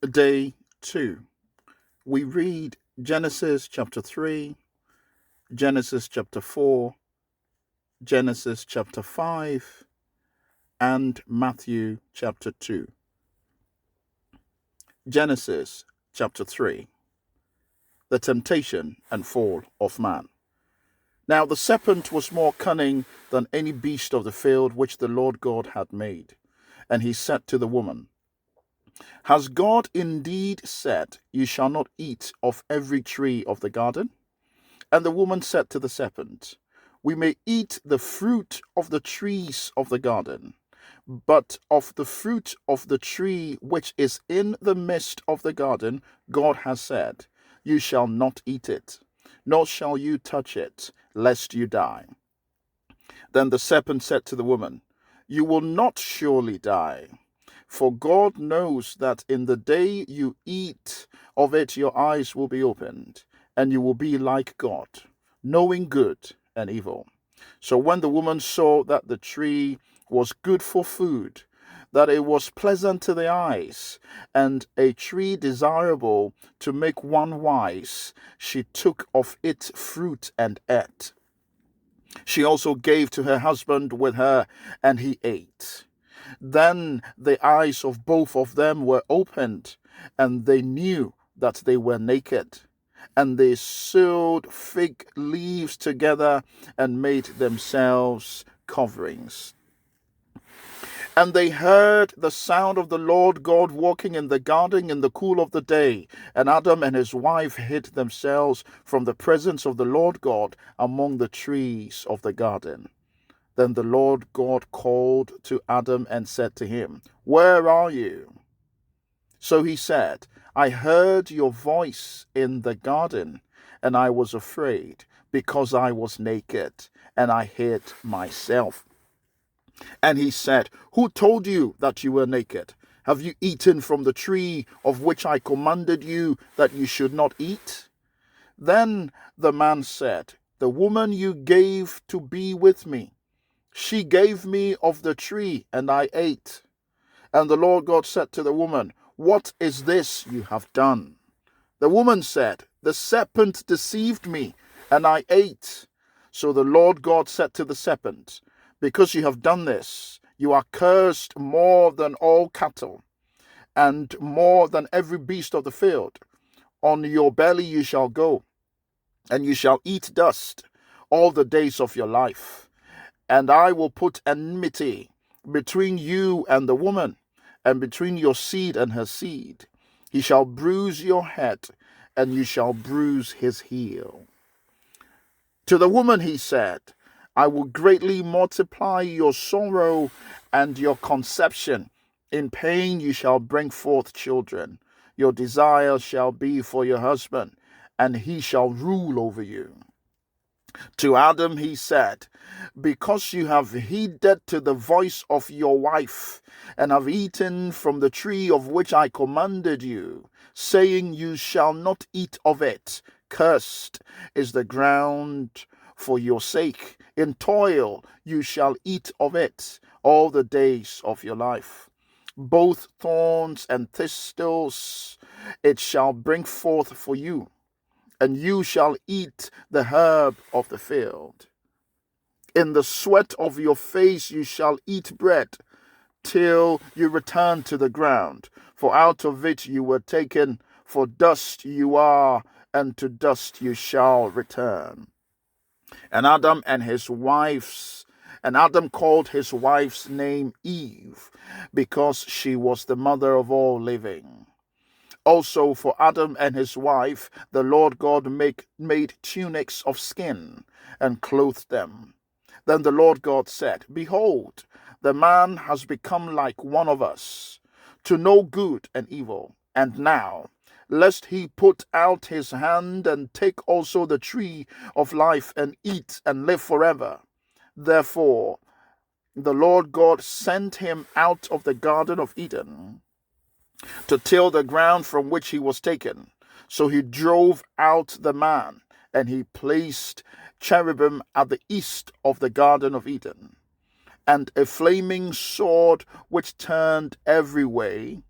Day 2. We read Genesis chapter 3, Genesis chapter 4, Genesis chapter 5, and Matthew chapter 2. Genesis chapter 3. The temptation and fall of man. Now the serpent was more cunning than any beast of the field which the Lord God had made. And he said to the woman, Has God indeed said, You shall not eat of every tree of the garden? And the woman said to the serpent, We may eat the fruit of the trees of the garden, but of the fruit of the tree which is in the midst of the garden, God has said, You shall not eat it, nor shall you touch it, lest you die. Then the serpent said to the woman, You will not surely die. For God knows that in the day you eat of it, your eyes will be opened, and you will be like God, knowing good and evil. So when the woman saw that the tree was good for food, that it was pleasant to the eyes, and a tree desirable to make one wise, she took of its fruit and ate. She also gave to her husband with her, and he ate. Then the eyes of both of them were opened, and they knew that they were naked. And they sewed fig leaves together and made themselves coverings. And they heard the sound of the Lord God walking in the garden in the cool of the day. And Adam and his wife hid themselves from the presence of the Lord God among the trees of the garden. Then the Lord God called to Adam and said to him, Where are you? So he said, I heard your voice in the garden, and I was afraid, because I was naked, and I hid myself. And he said, Who told you that you were naked? Have you eaten from the tree of which I commanded you that you should not eat? Then the man said, The woman you gave to be with me, she gave me of the tree, and I ate. And the Lord God said to the woman, What is this you have done? The woman said, The serpent deceived me, and I ate. So the Lord God said to the serpent, Because you have done this, you are cursed more than all cattle, and more than every beast of the field. On your belly you shall go, and you shall eat dust all the days of your life. And I will put enmity between you and the woman, and between your seed and her seed. He shall bruise your head, and you shall bruise his heel. To the woman he said, I will greatly multiply your sorrow and your conception. In pain you shall bring forth children. Your desire shall be for your husband, and he shall rule over you. To Adam he said, Because you have heeded to the voice of your wife, and have eaten from the tree of which I commanded you, saying, You shall not eat of it, cursed is the ground for your sake. In toil you shall eat of it all the days of your life. Both thorns and thistles it shall bring forth for you, and you shall eat the herb of the field. In the sweat of your face you shall eat bread, till you return to the ground. For out of it you were taken, for dust you are, and to dust you shall return. And Adam called his wife's name Eve, because she was the mother of all living. Also for Adam and his wife, the Lord God made tunics of skin and clothed them. Then the Lord God said, Behold, the man has become like one of us, to know good and evil. And now, lest he put out his hand and take also the tree of life and eat and live forever. Therefore, the Lord God sent him out of the Garden of Eden to till the ground from which he was taken. So he drove out the man, and he placed cherubim at the east of the Garden of Eden, and a flaming sword which turned every way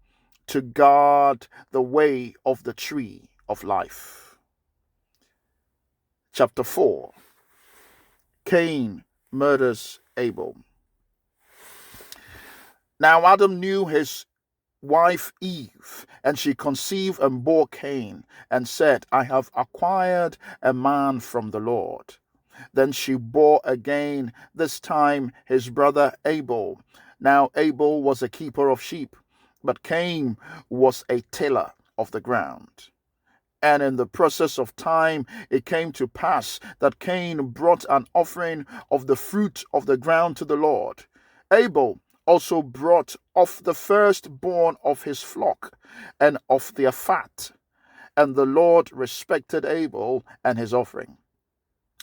to guard the way of the tree of life. Chapter 4. Cain murders Abel. Now Adam knew his wife Eve, and she conceived and bore Cain, and said, I have acquired a man from the Lord. Then she bore again, this time his brother Abel. Now Abel was a keeper of sheep, but Cain was a tiller of the ground. And in the process of time, it came to pass that Cain brought an offering of the fruit of the ground to the Lord. Abel also brought of the firstborn of his flock and of their fat. And the Lord respected Abel and his offering.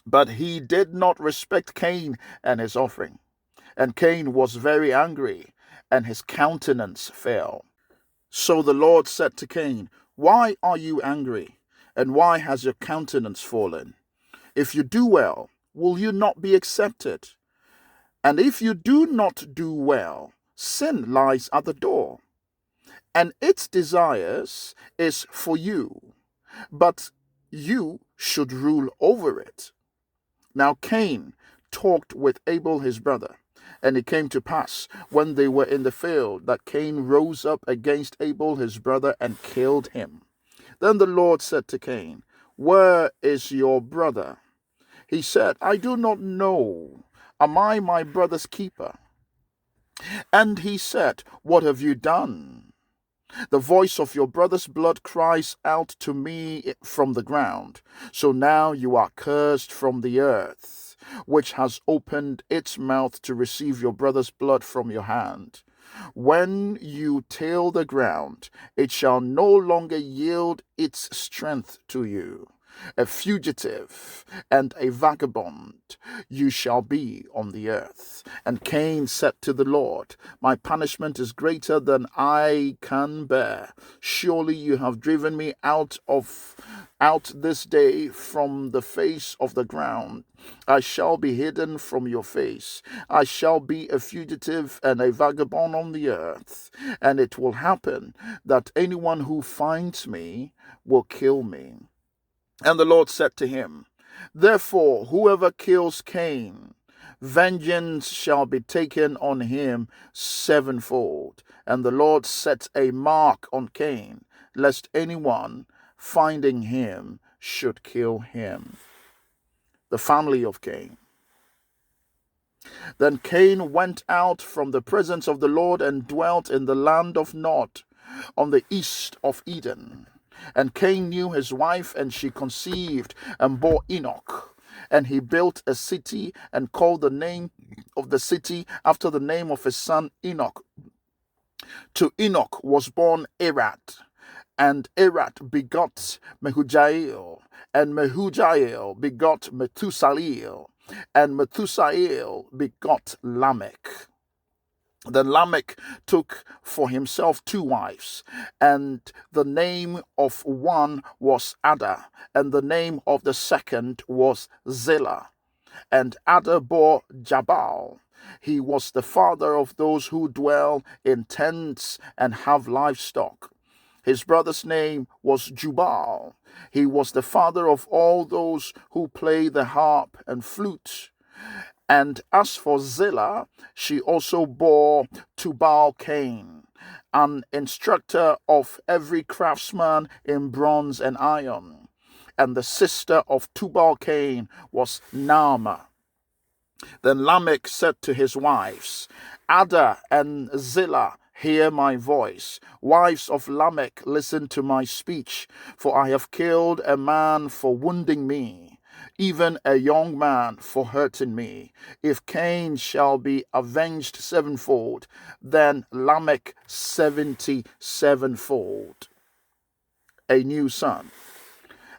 But he did not respect Cain and his offering. And Cain was very angry, and his countenance fell. So the Lord said to Cain, Why are you angry? And why has your countenance fallen? If you do well, will you not be accepted? And if you do not do well, sin lies at the door, and its desires is for you, but you should rule over it. Now Cain talked with Abel his brother, and it came to pass, when they were in the field, that Cain rose up against Abel his brother and killed him. Then the Lord said to Cain, Where is your brother? He said, I do not know. Am I my brother's keeper? And he said, What have you done? The voice of your brother's blood cries out to me from the ground. So now you are cursed from the earth, which has opened its mouth to receive your brother's blood from your hand. When you till the ground, it shall no longer yield its strength to you. A fugitive and a vagabond you shall be on the earth. And Cain said to the Lord, My punishment is greater than I can bear. Surely you have driven me out this day from the face of the ground. I shall be hidden from your face. I shall be a fugitive and a vagabond on the earth. And it will happen that anyone who finds me will kill me. And the Lord said to him, Therefore, whoever kills Cain, vengeance shall be taken on him sevenfold. And the Lord set a mark on Cain, lest anyone finding him should kill him. The family of Cain. Then Cain went out from the presence of the Lord and dwelt in the land of Nod, on the east of Eden. And Cain knew his wife, and she conceived and bore Enoch. And he built a city and called the name of the city after the name of his son Enoch. To Enoch was born Arad, and Arad begot Mehujael, and Mehujael begot Methusael, and Methusael begot Lamech. Then Lamech took for himself 2 wives, and the name of one was Ada, and the name of the second was Zillah. And Ada bore Jabal. He was the father of those who dwell in tents and have livestock. His brother's name was Jubal. He was the father of all those who play the harp and flute. And as for Zillah, she also bore Tubal-Cain, an instructor of every craftsman in bronze and iron. And the sister of Tubal-Cain was Naamah. Then Lamech said to his wives, Ada and Zillah, hear my voice. Wives of Lamech, listen to my speech, for I have killed a man for wounding me, even a young man for hurting me. If Cain shall be avenged sevenfold, then Lamech 77-fold. A new son.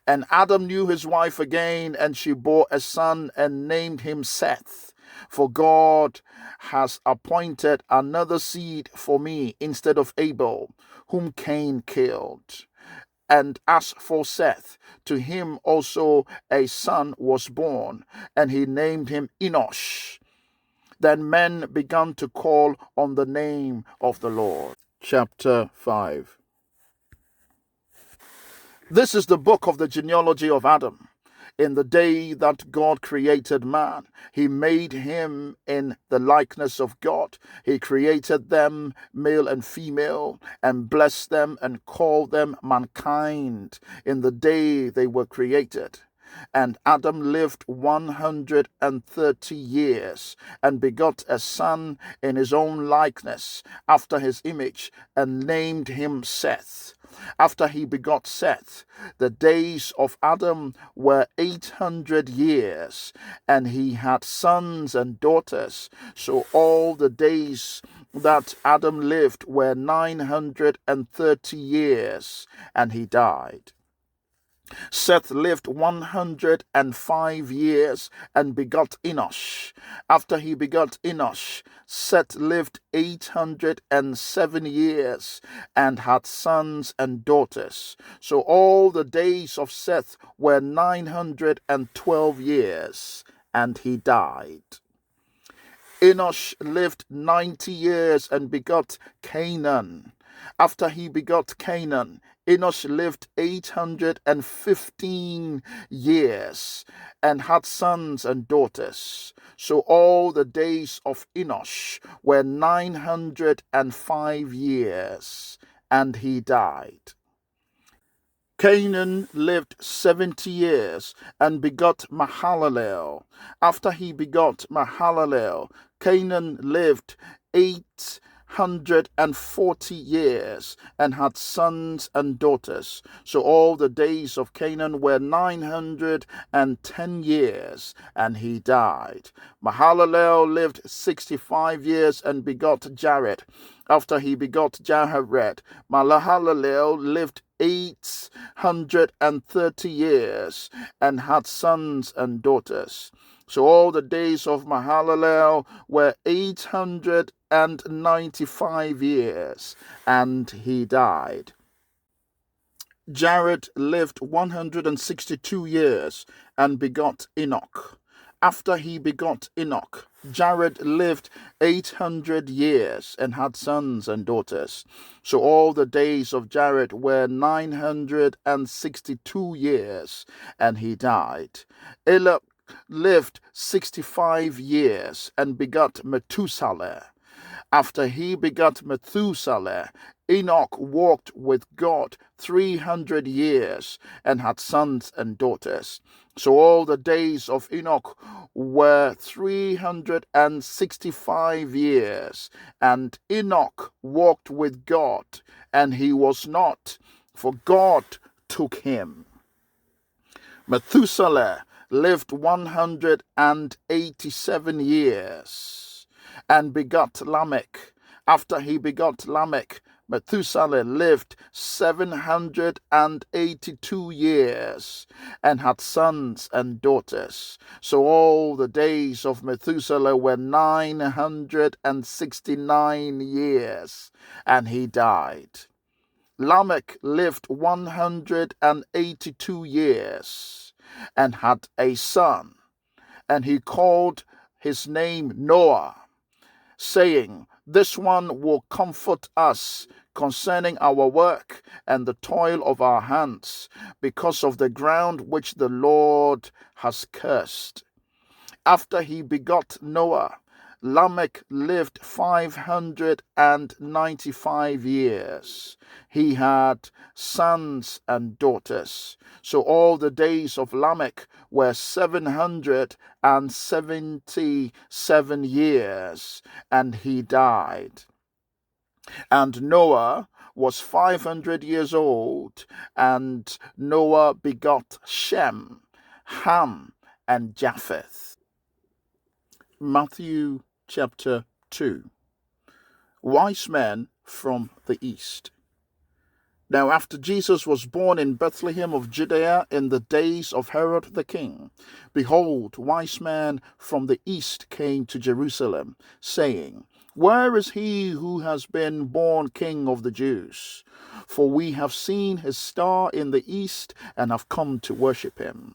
And Adam knew his wife again, and she bore a son and named him Seth. For God has appointed another seed for me instead of Abel, whom Cain killed. And as for Seth, to him also a son was born, and he named him Enosh. Then men began to call on the name of the Lord. Chapter 5. This is the book of the genealogy of Adam. In the day that God created man, he made him in the likeness of God. He created them, male and female, and blessed them and called them mankind in the day they were created. And Adam lived 130 years and begot a son in his own likeness, after his image, and named him Seth. After he begot Seth, the days of Adam were 800 years, and he had sons and daughters. So all the days that Adam lived were 930 years, and he died. Seth lived 105 years and begot Enosh. After he begot Enosh, Seth lived 807 years and had sons and daughters. So all the days of Seth were 912 years, and he died. Enosh lived 90 years and begot Canaan. After he begot Canaan, Enosh lived 815 years and had sons and daughters. So all the days of Enosh were 905 years, and he died. Canaan lived 70 years and begot Mahalalel. After he begot Mahalalel, Canaan lived 840 years and had sons and daughters. So all the days of Canaan were 910 years, and he died. Mahalalel lived 65 years and begot Jared. After he begot Jared, Mahalalel lived 830 years and had sons and daughters. So all the days of Mahalalel were 895 years, and he died. Jared lived 162 years and begot Enoch. After he begot Enoch, Jared lived 800 years and had sons and daughters. So all the days of Jared were 962 years, and he died. Enoch lived 65 years and begot Methuselah. After he begot Methuselah, Enoch walked with God 300 years and had sons and daughters. So all the days of Enoch were 365 years, and Enoch walked with God, and he was not, for God took him. Methuselah lived 187 years and begot Lamech. After he begot Lamech, Methuselah lived 782 years and had sons and daughters. So all the days of Methuselah were 969 years, and he died. Lamech lived 182 years and had a son, and he called his name Noah, saying, "This one will comfort us concerning our work and the toil of our hands, because of the ground which the Lord has cursed." After he begot Noah, Lamech lived 595 years. He had sons and daughters. So all the days of Lamech were 777 years, and he died. And Noah was 500 years old, and Noah begot Shem, Ham, and Japheth. Matthew chapter 2. Wise men from the east. Now after Jesus was born in Bethlehem of Judea in the days of Herod the king, behold, wise men from the east came to Jerusalem, saying, "Where is he who has been born King of the Jews? For we have seen his star in the east and have come to worship him."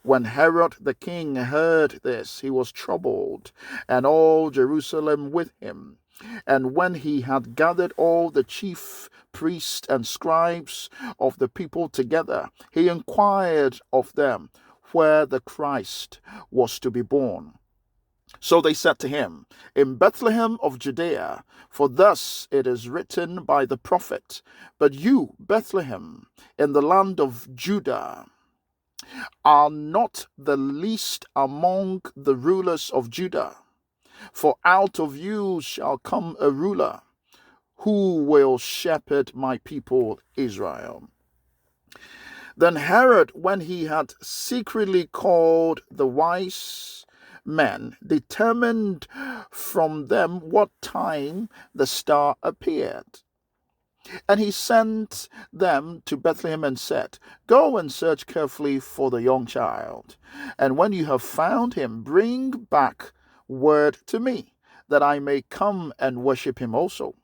When Herod the king heard this, he was troubled, and all Jerusalem with him. And when he had gathered all the chief priests and scribes of the people together, he inquired of them where the Christ was to be born. So they said to him, In Bethlehem of Judea, for thus it is written by the prophet, But you, Bethlehem, in the land of Judah, are not the least among the rulers of Judah. For out of you shall come a ruler who will shepherd my people Israel. Then Herod, when he had secretly called the wise men, determined from them what time the star appeared. And he sent them to Bethlehem and said, Go and search carefully for the young child, and when you have found him, bring back word to me, that I may come and worship him also.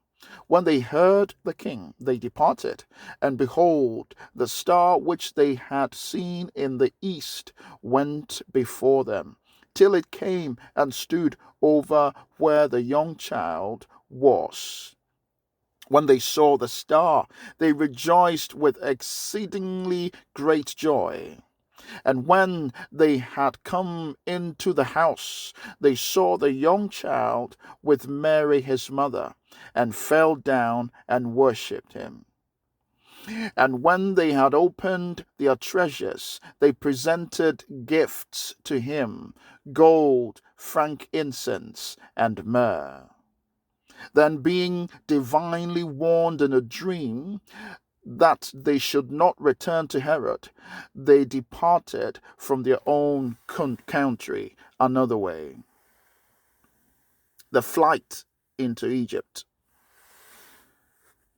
When they heard the king, they departed, and behold, the star which they had seen in the east went before them, till it came and stood over where the young child was. When they saw the star, they rejoiced with exceedingly great joy. And when they had come into the house, they saw the young child with Mary his mother, and fell down and worshipped him. And when they had opened their treasures, they presented gifts to him, gold, frankincense, and myrrh. Then, being divinely warned in a dream that they should not return to Herod, they departed from their own country another way. The flight into Egypt.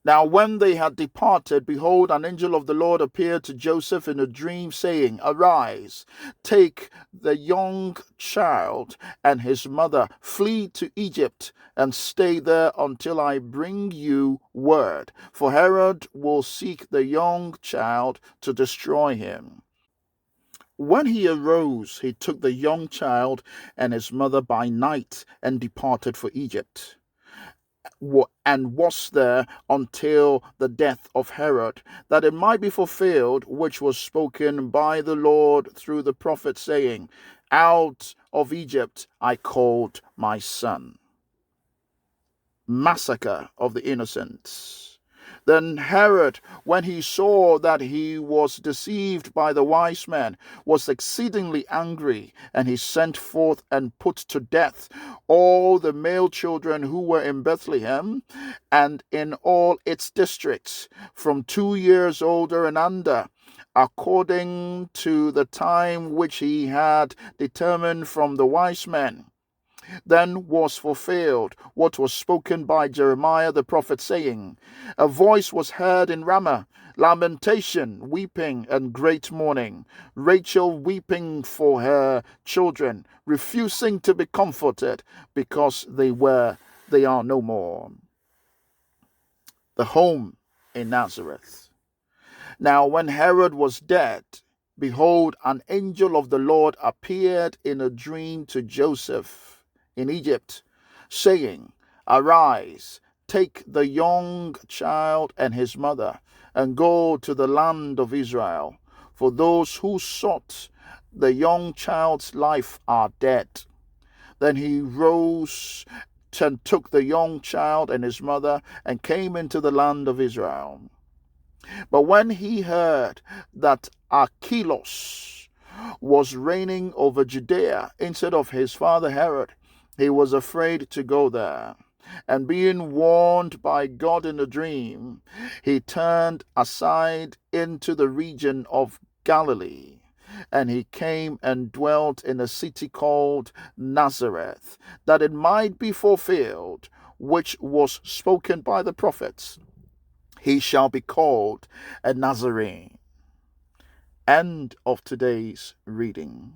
Now when they had departed, behold, an angel of the Lord appeared to Joseph in a dream, saying, Arise, take the young child and his mother, flee to Egypt, and stay there until I bring you word, for Herod will seek the young child to destroy him. When he arose, he took the young child and his mother by night and departed for Egypt, and was there until the death of Herod, that it might be fulfilled which was spoken by the Lord through the prophet, saying, Out of Egypt I called my son. Massacre of the innocents. Then Herod, when he saw that he was deceived by the wise men, was exceedingly angry, and he sent forth and put to death all the male children who were in Bethlehem and in all its districts, from 2 years older and under, according to the time which he had determined from the wise men. Then was fulfilled what was spoken by Jeremiah the prophet, saying, A voice was heard in Ramah, lamentation, weeping, and great mourning, Rachel weeping for her children, refusing to be comforted, because they are no more. The home in Nazareth. Now when Herod was dead, behold, an angel of the Lord appeared in a dream to Joseph in Egypt, saying, Arise, take the young child and his mother, and go to the land of Israel, for those who sought the young child's life are dead. Then he rose and took the young child and his mother, and came into the land of Israel. But when he heard that Archelaus was reigning over Judea instead of his father Herod, he was afraid to go there. And being warned by God in a dream, he turned aside into the region of Galilee. And he came and dwelt in a city called Nazareth, that it might be fulfilled, which was spoken by the prophets. He shall be called a Nazarene. End of today's reading.